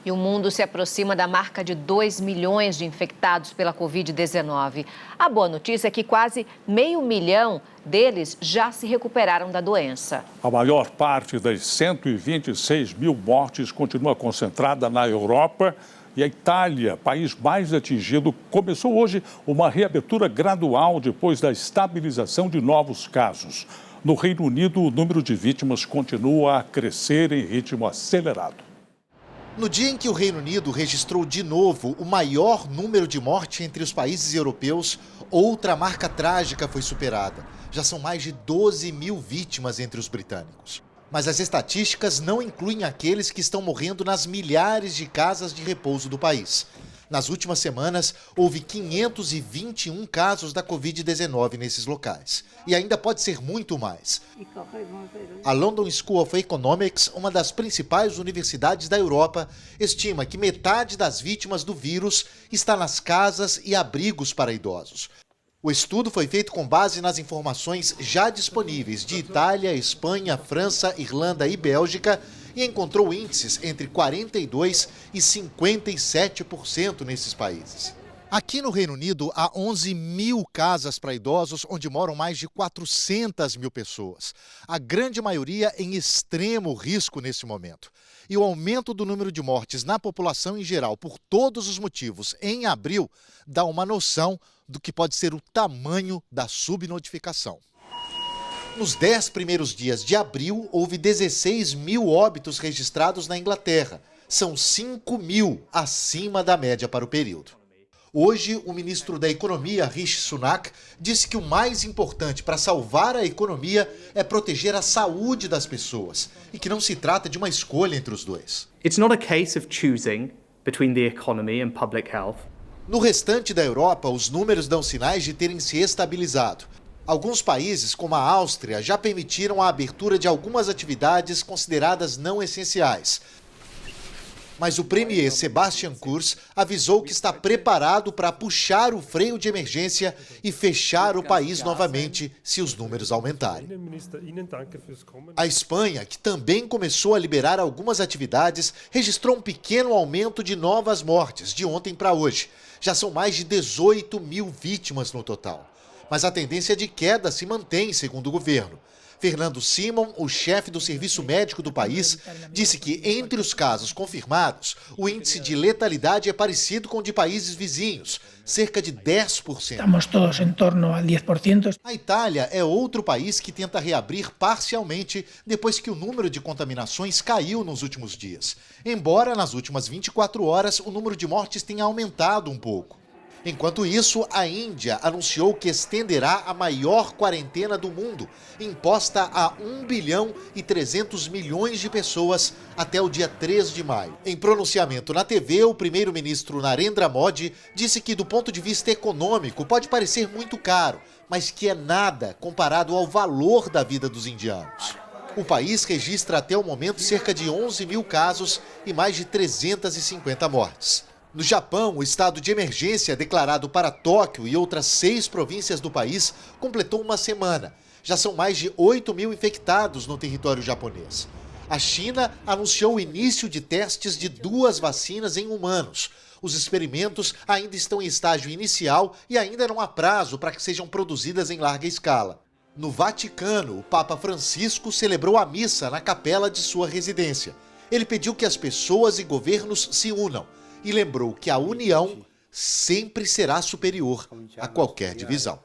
E o mundo se aproxima da marca de 2 milhões de infectados pela Covid-19. A boa notícia é que quase 500 mil deles já se recuperaram da doença. A maior parte das 126 mil mortes continua concentrada na Europa e a Itália, país mais atingido, começou hoje uma reabertura gradual depois da estabilização de novos casos. No Reino Unido, o número de vítimas continua a crescer em ritmo acelerado. No dia em que o Reino Unido registrou de novo o maior número de mortes entre os países europeus, outra marca trágica foi superada. Já são mais de 12 mil vítimas entre os britânicos. Mas as estatísticas não incluem aqueles que estão morrendo nas milhares de casas de repouso do país. Nas últimas semanas, houve 521 casos da Covid-19 nesses locais. E ainda pode ser muito mais. A London School of Economics, uma das principais universidades da Europa, estima que metade das vítimas do vírus está nas casas e abrigos para idosos. O estudo foi feito com base nas informações já disponíveis de Itália, Espanha, França, Irlanda e Bélgica e encontrou índices entre 42% e 57% nesses países. Aqui no Reino Unido, há 11 mil casas para idosos, onde moram mais de 400 mil pessoas. A grande maioria em extremo risco nesse momento. E o aumento do número de mortes na população em geral, por todos os motivos, em abril, dá uma noção do que pode ser o tamanho da subnotificação. Nos 10 primeiros dias de abril, houve 16 mil óbitos registrados na Inglaterra. São 5 mil acima da média para o período. Hoje, o ministro da Economia, Rishi Sunak, disse que o mais importante para salvar a economia é proteger a saúde das pessoas e que não se trata de uma escolha entre os dois. It's not a case of choosing between the economy and public health. No restante da Europa, os números dão sinais de terem se estabilizado. Alguns países, como a Áustria, já permitiram a abertura de algumas atividades consideradas não essenciais. Mas o premier Sebastian Kurz avisou que está preparado para puxar o freio de emergência e fechar o país novamente se os números aumentarem. A Espanha, que também começou a liberar algumas atividades, registrou um pequeno aumento de novas mortes de ontem para hoje. Já são mais de 18 mil vítimas no total. Mas a tendência de queda se mantém, segundo o governo. Fernando Simon, o chefe do serviço médico do país, disse que entre os casos confirmados, o índice de letalidade é parecido com o de países vizinhos, cerca de 10%. Estamos todos em torno a 10%. A Itália é outro país que tenta reabrir parcialmente depois que o número de contaminações caiu nos últimos dias. Embora nas últimas 24 horas o número de mortes tenha aumentado um pouco. Enquanto isso, a Índia anunciou que estenderá a maior quarentena do mundo, imposta a 1 bilhão e 300 milhões de pessoas até o dia 3 de maio. Em pronunciamento na TV, o primeiro-ministro Narendra Modi disse que, do ponto de vista econômico, pode parecer muito caro, mas que é nada comparado ao valor da vida dos indianos. O país registra até o momento cerca de 11 mil casos e mais de 350 mortes. No Japão, o estado de emergência declarado para Tóquio e outras 6 províncias do país completou uma semana. Já são mais de 8 mil infectados no território japonês. A China anunciou o início de testes de 2 vacinas em humanos. Os experimentos ainda estão em estágio inicial e ainda não há prazo para que sejam produzidas em larga escala. No Vaticano, o Papa Francisco celebrou a missa na capela de sua residência. Ele pediu que as pessoas e governos se unam e lembrou que a união sempre será superior a qualquer divisão.